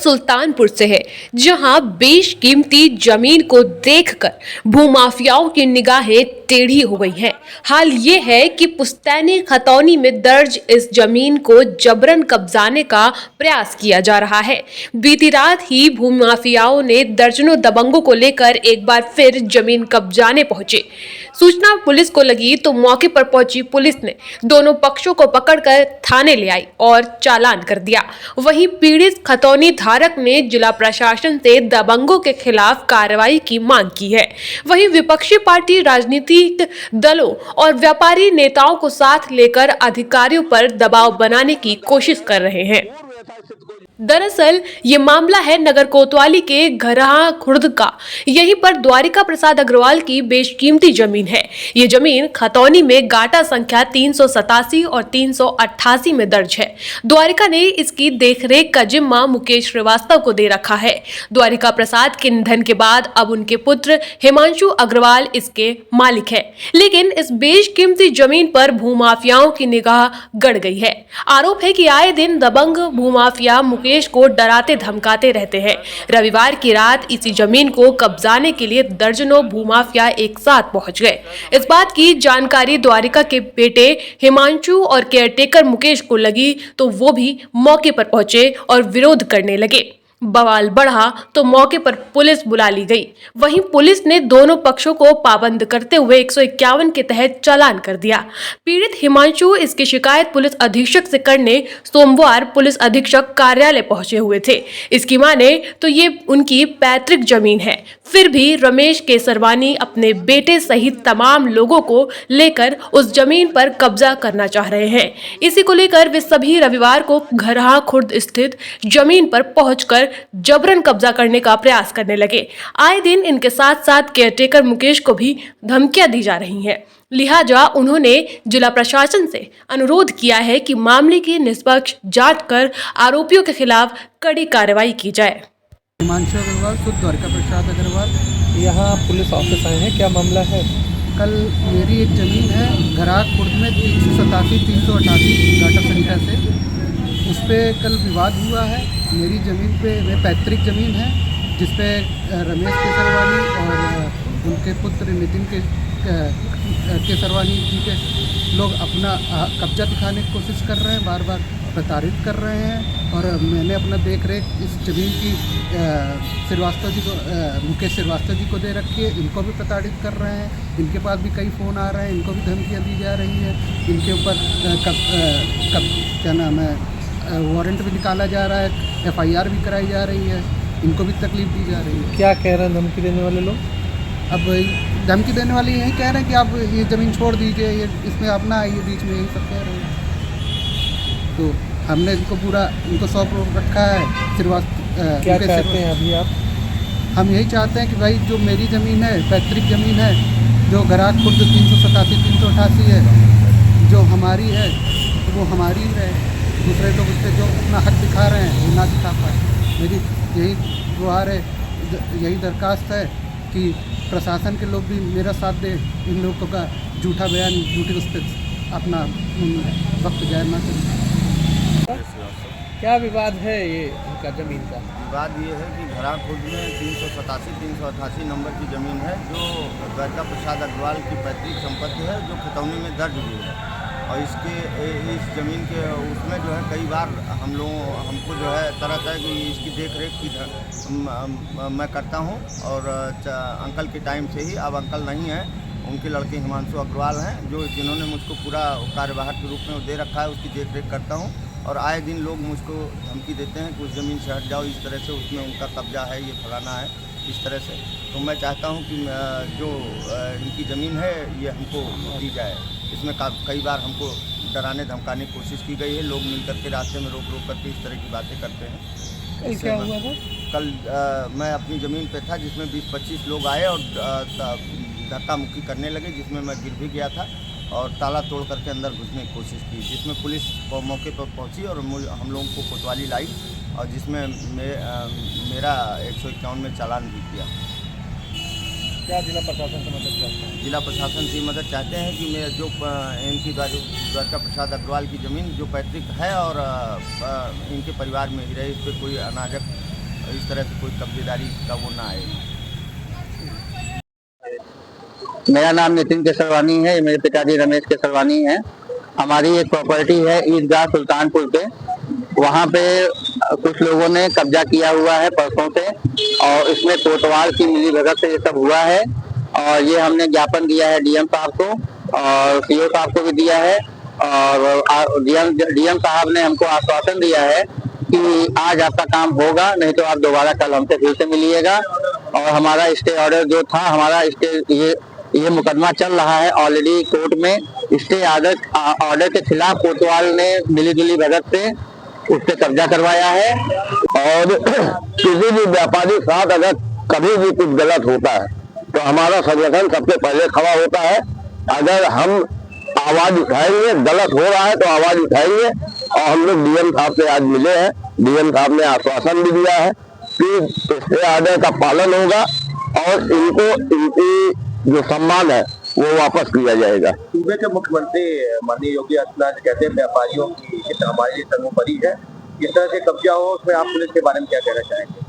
सुल्तानपुर से है, जहां बेशकीमती जमीन को देखकर भूमाफियाओं की निगाहें टेढ़ी हो गई हैं। हाल ये है कि पुश्तैनी खतौनी में दर्ज इस जमीन को जबरन कब्जाने का प्रयास किया जा रहा है। बीती रात ही भूमाफियाओं ने दर्जनों दबंगों को लेकर एक बार फिर जमीन कब्जाने पहुंचे। सूचना पुलिस को लगी तो मौके पर पहुंची पुलिस ने दोनों पक्षों को पकड़कर थाने ले आई और चालान कर दिया। वहीं पीड़ित खतौनी धारक ने जिला प्रशासन से दबंगों के खिलाफ कार्रवाई की मांग की है। वहीं विपक्षी पार्टी राजनीतिक दलों और व्यापारी नेताओं को साथ लेकर अधिकारियों पर दबाव बनाने की कोशिश कर रहे हैं। दरअसल ये मामला है नगर कोतवाली के घरहा खुर्द का। यहीं पर द्वारिका प्रसाद अग्रवाल की बेशकीमती जमीन है। ये जमीन खतौनी में गाटा संख्या 387 और 388 में दर्ज है। द्वारिका ने इसकी देखरेख का जिम्मा मुकेश श्रीवास्तव को दे रखा है। द्वारिका प्रसाद के निधन के बाद अब उनके पुत्र हिमांशु अग्रवाल इसके मालिक है, लेकिन इस बेशकीमती जमीन पर भूमाफियाओं की निगाह गड़ गई है। आरोप है कि आए दिन दबंग भूमाफिया मुकेश को डराते धमकाते रहते हैं। रविवार की रात इसी जमीन को कब्जाने के लिए दर्जनों भूमाफिया एक साथ पहुंच गए। इस बात की जानकारी द्वारिका के बेटे हिमांशु और केयरटेकर मुकेश को लगी तो वो भी मौके पर पहुंचे और विरोध करने लगे। बवाल बढ़ा तो मौके पर पुलिस बुला ली गई। वहीं पुलिस ने दोनों पक्षों को पाबंद करते हुए 151 के तहत चालान कर दिया। पीड़ित हिमांशु इसकी शिकायत पुलिस अधीक्षक से करने सोमवार पुलिस अधीक्षक कार्यालय पहुंचे हुए थे। इसकी माने तो ये उनकी पैतृक जमीन है, फिर भी रमेश केसरवानी अपने बेटे सहित तमाम लोगों को लेकर उस जमीन पर कब्जा करना चाह रहे हैं। इसी को लेकर वे सभी रविवार को घरहा खुर्द स्थित जमीन पर पहुंचकर जबरन कब्जा करने का प्रयास करने लगे। आए दिन इनके साथ साथ केयरटेकर मुकेश को भी धमकियां दी जा रही हैं। लिहाजा उन्होंने जिला प्रशासन से अनुरोध किया है कि मामले की निष्पक्ष जांच कर आरोपियों के खिलाफ कड़ी कार्रवाई की जाए। हिमांशु अग्रवाल, खुद द्वारिका प्रसाद अग्रवाल। यहाँ पुलिस ऑफिस आए हैं, क्या मामला है? कल मेरी एक ज़मीन है घरहा खुर्द में 387 388 गाटा संख्या से, उस पर कल विवाद हुआ है। मेरी ज़मीन पे वह पैतृक ज़मीन है जिसपे रमेश केसरवानी और उनके पुत्र नितिन केसरवानी जी के लोग अपना कब्जा दिखाने की कोशिश कर रहे हैं, बार बार प्रताड़ित कर रहे हैं। और मैंने अपना देख रेख इस ज़मीन की श्रीवास्तव जी को, मुकेश श्रीवास्तव जी को दे रखी है। इनको भी प्रताड़ित कर रहे हैं। इनके पास भी कई फ़ोन आ रहे हैं, इनको भी धमकियाँ दी जा रही है। इनके ऊपर क्या नाम है, वारंट भी निकाला जा रहा है, FIR भी कराई जा रही है। इनको भी तकलीफ दी जा रही है। क्या कह रहे हैं धमकी देने वाले लोग? अब धमकी देने वाले यही कह रहे हैं कि आप ये ज़मीन छोड़ दीजिए, ये इसमें अपना आइए, बीच में यही सब कह रहे हैं। तो हमने इनको सौंप रखा है श्रीवास्तव। क्या चाहते हैं अभी आप? हम यही चाहते हैं कि भाई जो मेरी ज़मीन है, पैतृक ज़मीन है, जो घरहा खुर्द 387 388 है, जो हमारी है वो हमारी है। दूसरे लोग उससे जो अपना हक दिखा रहे हैं वो ना दिखा पाए। मेरी यही गुहार है, यही दरखास्त है कि प्रशासन के लोग भी मेरा साथ दे, इन लोगों का झूठा बयान, झूठी उस पर अपना वक्त जाया ना करें। क्या विवाद है ये इनका ज़मीन का? विवाद ये है कि घरहा खुर्द में 387 388 नंबर की ज़मीन है, जो द्वारिका प्रसाद अग्रवाल की पैतृक संपत्ति है, जो खतौनी में दर्ज हुई है। और इस ज़मीन के उसमें जो है कई बार हमको जो है तरह की इसकी देख रेख की मैं करता हूँ। और अंकल के टाइम से ही, अब अंकल नहीं हैं, उनके लड़के हिमांशु अग्रवाल हैं, जिन्होंने मुझको पूरा कार्यवाहक के रूप में दे रखा है, उसकी देख रेख करता हूँ। और आए दिन लोग मुझको धमकी देते हैं कि उस ज़मीन से हट जाओ, इस तरह से उसमें उनका कब्जा है, ये फलाना है, इस तरह से। तो मैं चाहता हूँ कि जो इनकी ज़मीन है ये हमको दी जाए। इसमें कई बार हमको डराने धमकाने की कोशिश की गई है। लोग मिल करके रास्ते में रोक करके इस तरह की बातें करते हैं। कल क्या हुआ था? कल मैं अपनी ज़मीन पे था, जिसमें 20-25 लोग आए और धक्का मुक्की करने लगे, जिसमें मैं गिर भी गया था और ताला तोड़ करके अंदर घुसने की कोशिश की, जिसमें पुलिस मौके पर पहुंची और हम लोगों को कोतवाली लाई, और जिसमें मेरा 151 में चालान भी किया। क्या जिला प्रशासन से मदद चाहते हैं? जिला प्रशासन से मदद चाहते हैं कि मैं जो इनकी द्वारिका प्रसाद अग्रवाल की ज़मीन जो पैतृक है और इनके परिवार में ही रहे, इस पर कोई अनाजक इस तरह से कोई कब्जेदारी का वो ना आए। मेरा नाम नितिन केसरवानी है, मेरे पिताजी रमेश केसरवानी हैं। हमारी एक प्रॉपर्टी है ईदगाह सुल्तानपुर पे, वहाँ पे कुछ लोगों ने कब्जा किया हुआ है परसों से, और इसमें कोतवाल की मिलीभगत से ये सब हुआ है। और ये हमने ज्ञापन दिया है डीएम साहब को और सीओ साहब को भी दिया है, और डीएम साहब ने हमको आश्वासन दिया है कि आज आपका काम होगा, नहीं तो आप दोबारा कल हमसे फिर से मिलिएगा। और हमारा स्टे ऑर्डर जो था, हमारा स्टे ये मुकदमा चल रहा है ऑलरेडी कोर्ट में। स्टे ऑर्डर के खिलाफ कोतवाल ने मिलीजुली भगत से उस पे कब्जा करवाया है। और किसी भी व्यापारी के साथ अगर कभी भी कुछ गलत होता है तो हमारा संगठन सबसे पहले खड़ा होता है। अगर हम आवाज उठाएंगे, गलत हो रहा है तो आवाज उठाएंगे। और हम लोग डीएम साहब से आज मिले हैं, डीएम साहब ने आश्वासन भी दिया है कि स्टे ऑर्डर का पालन होगा और इनकी जो सम्मान है वो वापस किया जाएगा। सूबे के मुख्यमंत्री माननीय योगी आदित्यनाथ कहते हैं व्यापारियोों की हमारे लिए सर्वोपरि है, इस तरह से कब्जा हो उसमें आप पुलिस के बारे में क्या कहना चाहेंगे?